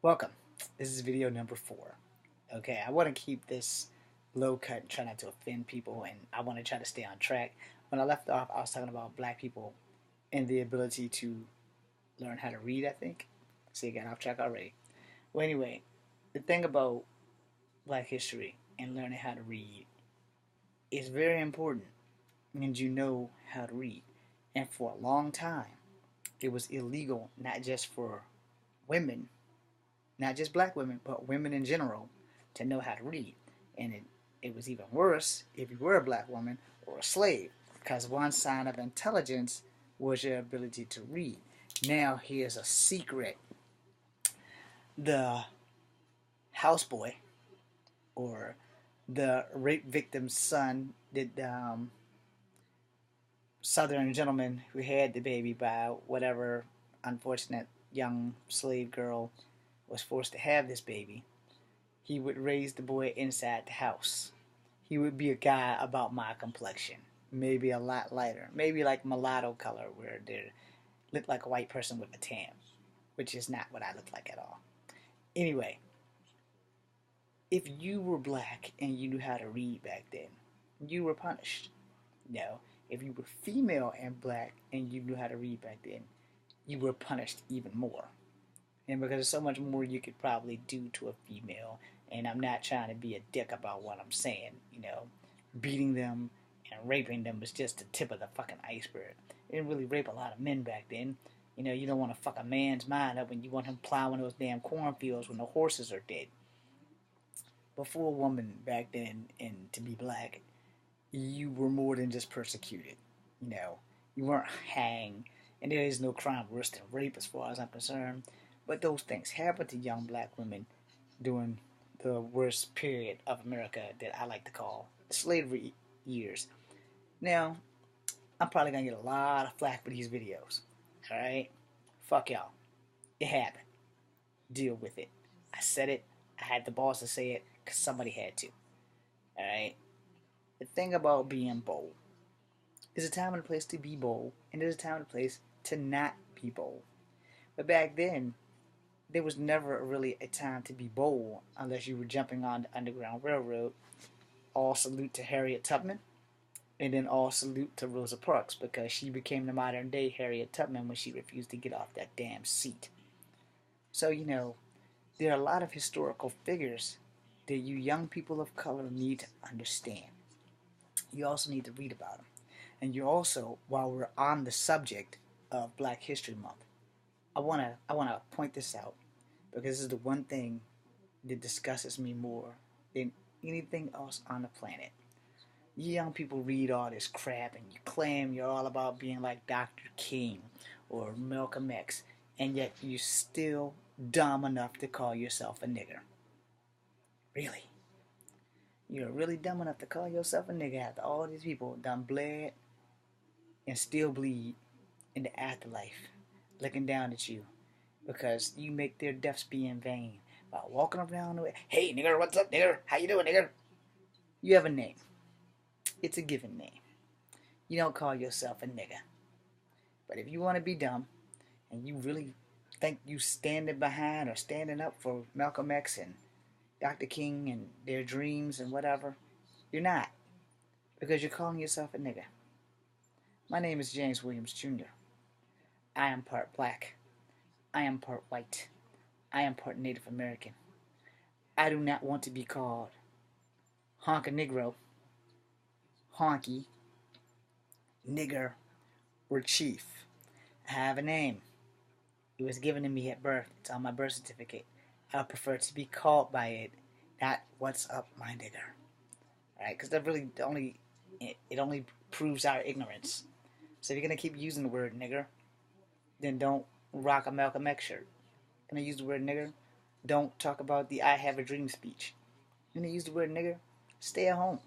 Welcome. This is video number 4. Okay, I want to keep this low cut and try not to offend people, and I want to try to stay on track. When I left off, I was talking about black people and the ability to learn how to read, I think. See, I got off track already. Well, anyway, the thing about black history and learning how to read is very important, and you know how to read. And for a long time, it was illegal, not just for women, not just black women, but women in general, to know how to read. And it was even worse if you were a black woman or a slave, because one sign of intelligence was your ability to read. Now, here's a secret: the houseboy or the rape victim's son, the southern gentleman who had the baby by whatever unfortunate young slave girl was forced to have this baby, he would raise the boy inside the house. He would be a guy about my complexion, maybe a lot lighter, maybe like mulatto color, where they look like a white person with a tan, which is not what I look like at all. Anyway, if you were black and you knew how to read back then, you were punished. No, if you were female and black and you knew how to read back then, you were punished even more. And because there's so much more you could probably do to a female, and I'm not trying to be a dick about what I'm saying, beating them and raping them was just the tip of the fucking iceberg. They didn't really rape a lot of men back then. You don't want to fuck a man's mind up when you want him plowing those damn cornfields when the horses are dead. But for a woman back then, and to be black, you were more than just persecuted. You weren't hanged, and there is no crime worse than rape as far as I'm concerned. But those things happened to young black women during the worst period of America that I like to call the slavery years. Now, I'm probably gonna get a lot of flack for these videos. Alright? Fuck y'all. It happened. Deal with it. I said it. I had the balls to say it because somebody had to. Alright? The thing about being bold, there's a time and a place to be bold, and there's a time and a place to not be bold. But back then, there was never really a time to be bold unless you were jumping on the Underground Railroad. All salute to Harriet Tubman, and then all salute to Rosa Parks, because she became the modern day Harriet Tubman when she refused to get off that damn seat. So, there are a lot of historical figures that you young people of color need to understand. You also need to read about them. And you also, while we're on the subject of Black History Month, I wanna point this out, because this is the one thing that disgusts me more than anything else on the planet. You young people read all this crap and you claim you're all about being like Dr. King or Malcolm X, and yet you're still dumb enough to call yourself a nigger. Really? You're really dumb enough to call yourself a nigger after all these people done bled and still bleed in the afterlife, looking down at you because you make their deaths be in vain by walking around the way. Hey, nigger, what's up, nigger? How you doing, nigger? You have a name. It's a given name. You don't call yourself a nigger. But if you want to be dumb and you really think you standing behind or standing up for Malcolm X and Dr. King and their dreams and whatever, you're not, because you're calling yourself a nigger. My name is James Williams Jr. I am part black. I am part white. I am part Native American. I do not want to be called honka negro, honky, nigger, or chief. I have a name. It was given to me at birth. It's on my birth certificate. I prefer to be called by it, not what's up, my nigger. Alright, because that really it only proves our ignorance. So if you're gonna keep using the word nigger, then don't rock a Malcolm X shirt. Gonna use the word nigger, don't talk about the I have a dream speech. Gonna use the word nigger, stay at home.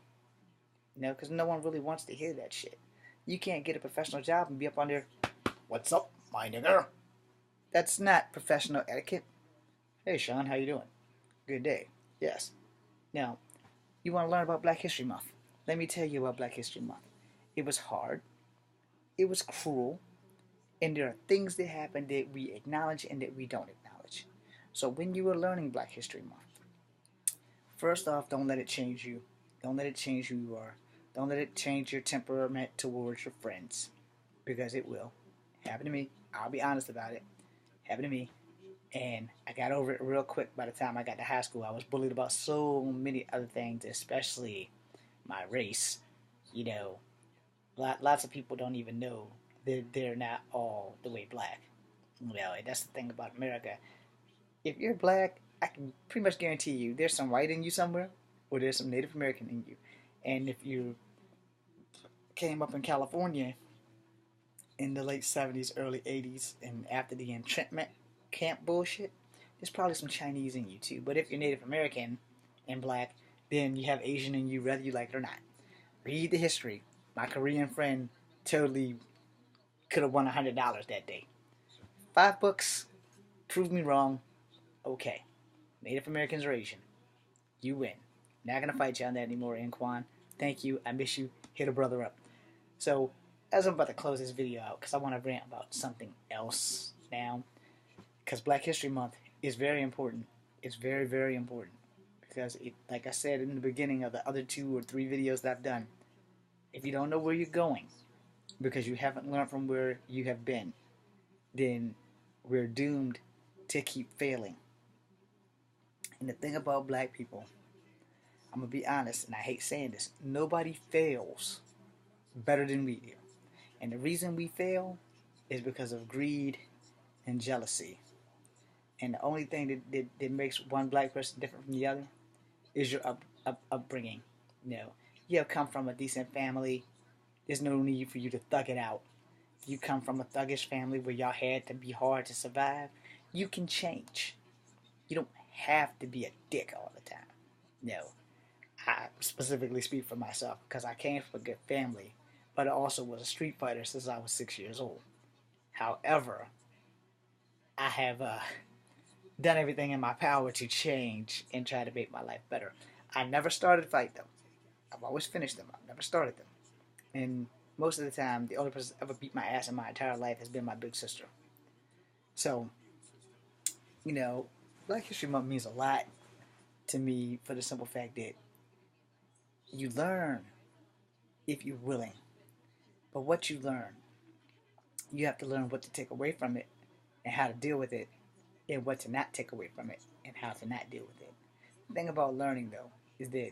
Because no one really wants to hear that shit. You can't get a professional job and be up on there, what's up, my nigger? That's not professional etiquette. Hey, Sean, how you doing? Good day. Yes. Now, you want to learn about Black History Month? Let me tell you about Black History Month. It was hard. It was cruel. And there are things that happen that we acknowledge and that we don't acknowledge. So when you are learning Black History Month, first off, don't let it change you. Don't let it change who you are. Don't let it change your temperament towards your friends, because it will. Happened to me. I'll be honest about it. Happened to me. And I got over it real quick by the time I got to high school. I was bullied about so many other things, especially my race. You know, lots of people don't even know that they're not all the way black. You know, and that's the thing about America. If you're black, I can pretty much guarantee you there's some white in you somewhere, or there's some Native American in you. And if you came up in California in the late 70s, early 80s, and after the entrapment camp bullshit, there's probably some Chinese in you too. But if you're Native American and black, then you have Asian in you, whether you like it or not. Read the history. My Korean friend totally could have won $100 that day. 5 books, prove me wrong. Okay. Native Americans or Asian. You win. Not gonna fight you on that anymore, Anquan. Thank you. I miss you. Hit a brother up. So, as I'm about to close this video out, because I want to rant about something else now, because Black History Month is very important. It's very, very important. Because, like I said in the beginning of the other 2 or 3 videos that I've done, if you don't know where you're going, because you haven't learned from where you have been, then we're doomed to keep failing. And the thing about black people, I'm going to be honest, and I hate saying this, nobody fails better than we do. And the reason we fail is because of greed and jealousy. And the only thing that makes one black person different from the other is your upbringing. You know, you have come from a decent family. There's no need for you to thug it out. If you come from a thuggish family where y'all had to be hard to survive, you can change. You don't have to be a dick all the time. No. I specifically speak for myself because I came from a good family, but I also was a street fighter since I was 6 years old. However, I have done everything in my power to change and try to make my life better. I never started a fight though. I've always finished them. I've never started them. And most of the time, the only person ever beat my ass in my entire life has been my big sister. So, you know, Black History Month means a lot to me for the simple fact that you learn if you're willing. But what you learn, you have to learn what to take away from it and how to deal with it, and what to not take away from it and how to not deal with it. The thing about learning, though, is that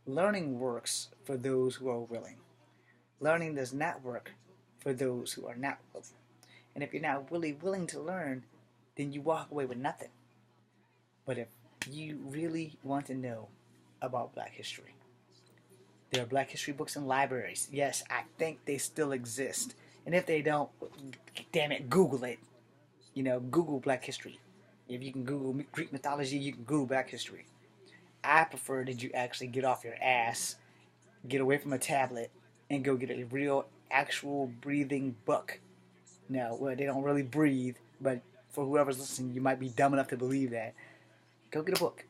learning works for those who are willing. Learning does not work for those who are not willing. And if you're not really willing to learn, then you walk away with nothing. But if you really want to know about Black history, there are Black history books in libraries. Yes, I think they still exist. And if they don't, damn it, Google it. You know, Google Black history. If you can Google Greek mythology, you can Google Black history. I prefer that you actually get off your ass, get away from a tablet, and go get a real, actual breathing book. Now, well, they don't really breathe, but for whoever's listening, you might be dumb enough to believe that. Go get a book.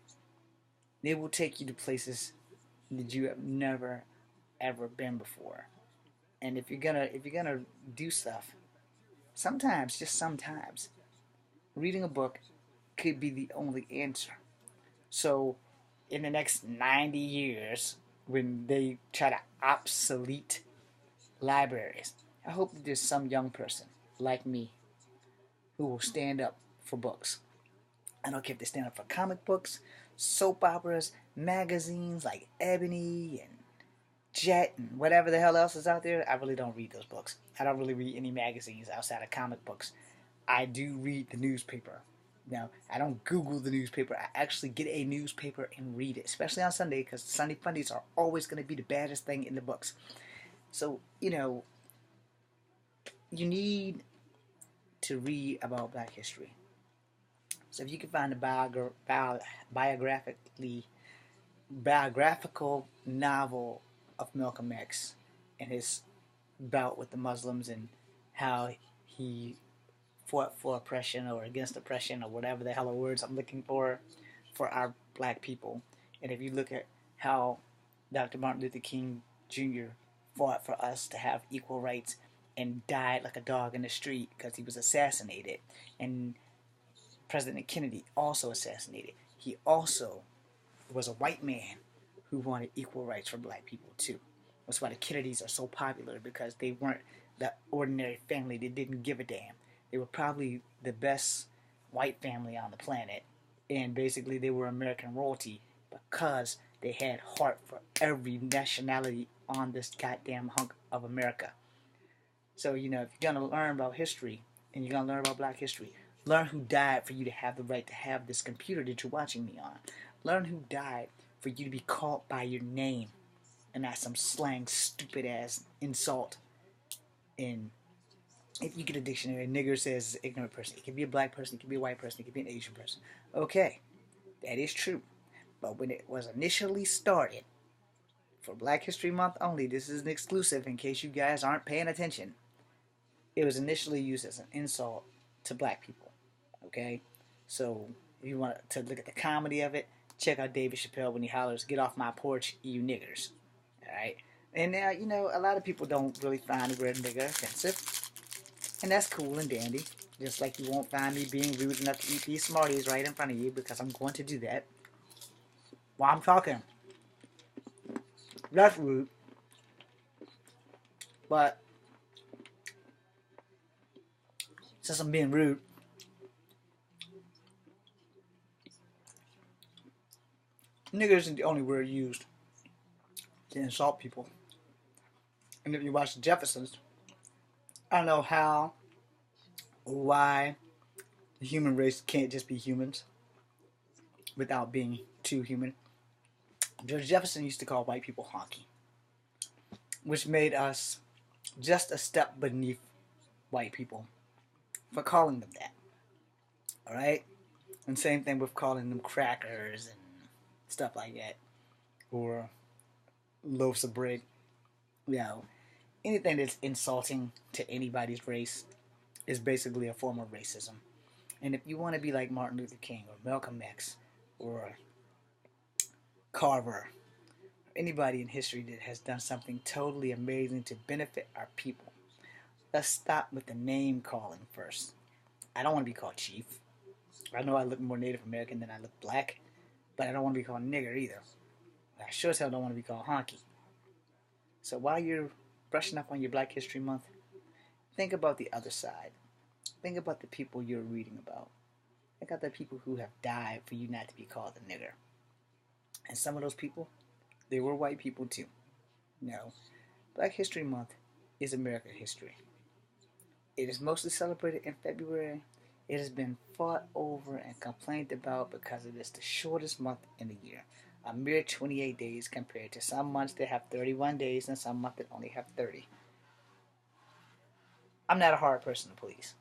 It will take you to places that you have never, ever been before. And if you're gonna do stuff, sometimes, just sometimes, reading a book could be the only answer. So, in the next 90 years, when they try to obsolete libraries, I hope that there's some young person like me who will stand up for books. I don't care if they stand up for comic books, soap operas, magazines like Ebony and Jet and whatever the hell else is out there. I really don't read those books. I don't really read any magazines outside of comic books. I do read the newspaper. Now, I don't Google the newspaper. I actually get a newspaper and read it, especially on Sunday, because Sunday fundies are always going to be the baddest thing in the books. So, you know, you need to read about Black history. So if you can find a biographical novel of Malcolm X and his bout with the Muslims and how he fought for oppression or against oppression or whatever the hell are words I'm looking for our black people. And if you look at how Dr. Martin Luther King Jr. fought for us to have equal rights and died like a dog in the street because he was assassinated, and President Kennedy also assassinated. He also was a white man who wanted equal rights for black people too. That's why the Kennedys are so popular, because they weren't the ordinary family that didn't give a damn. They were probably the best white family on the planet, and basically they were American royalty because they had heart for every nationality on this goddamn hunk of America. So, if you're going to learn about history and you're going to learn about black history, learn who died for you to have the right to have this computer that you're watching me on. Learn who died for you to be called by your name and not some slang, stupid ass insult. And if you get a dictionary, nigger says ignorant person. It could be a black person, it could be a white person, it could be an Asian person. Okay, that is true. But when it was initially started, for Black History Month only, this is an exclusive in case you guys aren't paying attention. It was initially used as an insult to black people. Okay? So, if you want to look at the comedy of it, check out David Chappelle when he hollers, "Get off my porch, you niggers." Alright? And now, a lot of people don't really find the word nigger offensive. And that's cool and dandy. Just like you won't find me being rude enough to eat these Smarties right in front of you, because I'm going to do that while I'm talking. That's rude. But since I'm being rude, nigger isn't the only word used to insult people. And if you watch the Jeffersons, I don't know how or why the human race can't just be humans without being too human. George Jefferson used to call white people honky, which made us just a step beneath white people for calling them that. Alright? And same thing with calling them crackers and stuff like that. Or loaves of bread. Anything that's insulting to anybody's race is basically a form of racism. And if you want to be like Martin Luther King or Malcolm X or Carver, or anybody in history that has done something totally amazing to benefit our people, let's stop with the name calling first. I don't want to be called chief. I know I look more Native American than I look black, but I don't want to be called nigger either. I sure as hell don't want to be called honky. So while you're brushing up on your Black History Month, think about the other side. Think about the people you're reading about. Think about the people who have died for you not to be called a nigger. And some of those people, they were white people too. Black History Month is American history. It is mostly celebrated in February. It has been fought over and complained about because it is the shortest month in the year. A mere 28 days compared to some months that have 31 days and some months that only have 30. I'm not a hard person to please.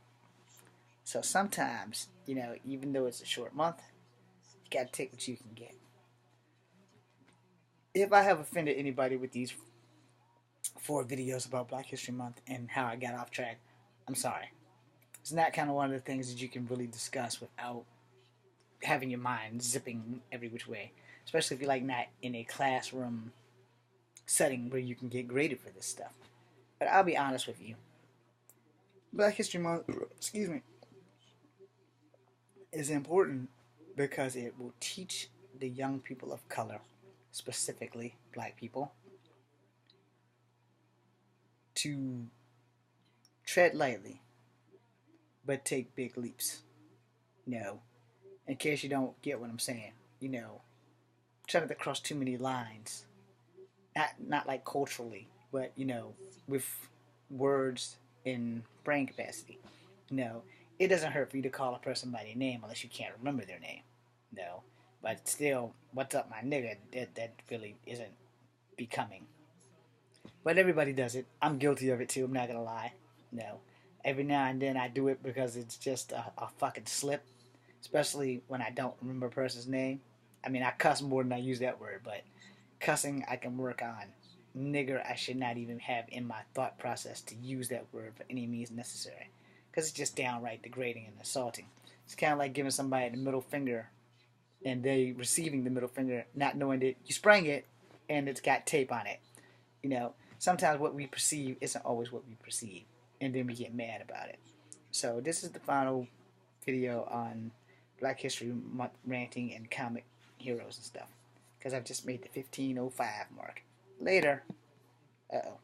So sometimes, even though it's a short month, you gotta take what you can get. If I have offended anybody with these 4 videos about Black History Month and how I got off track, I'm sorry. It's not kind of one of the things that you can really discuss without having your mind zipping every which way. Especially if you're not in a classroom setting where you can get graded for this stuff. But I'll be honest with you. Black History Month, is important because it will teach the young people of color, specifically black people, to tread lightly, but take big leaps. In case you don't get what I'm saying, try not to cross too many lines. Not like culturally, but, with words in brain capacity. It doesn't hurt for you to call a person by their name unless you can't remember their name. But still, what's up, my nigga? That really isn't becoming. But everybody does it. I'm guilty of it too, I'm not gonna lie. Every now and then I do it because it's just a fucking slip. Especially when I don't remember a person's name. I mean, I cuss more than I use that word, but cussing I can work on. Nigger I should not even have in my thought process to use that word for any means necessary. Because it's just downright degrading and assaulting. It's kind of like giving somebody the middle finger and they receiving the middle finger, not knowing that you sprang it and it's got tape on it. Sometimes what we perceive isn't always what we perceive, and then we get mad about it. So this is the final video on Black History Month ranting and comic heroes and stuff. Because I've just made the 15:05 mark. Later. Uh oh.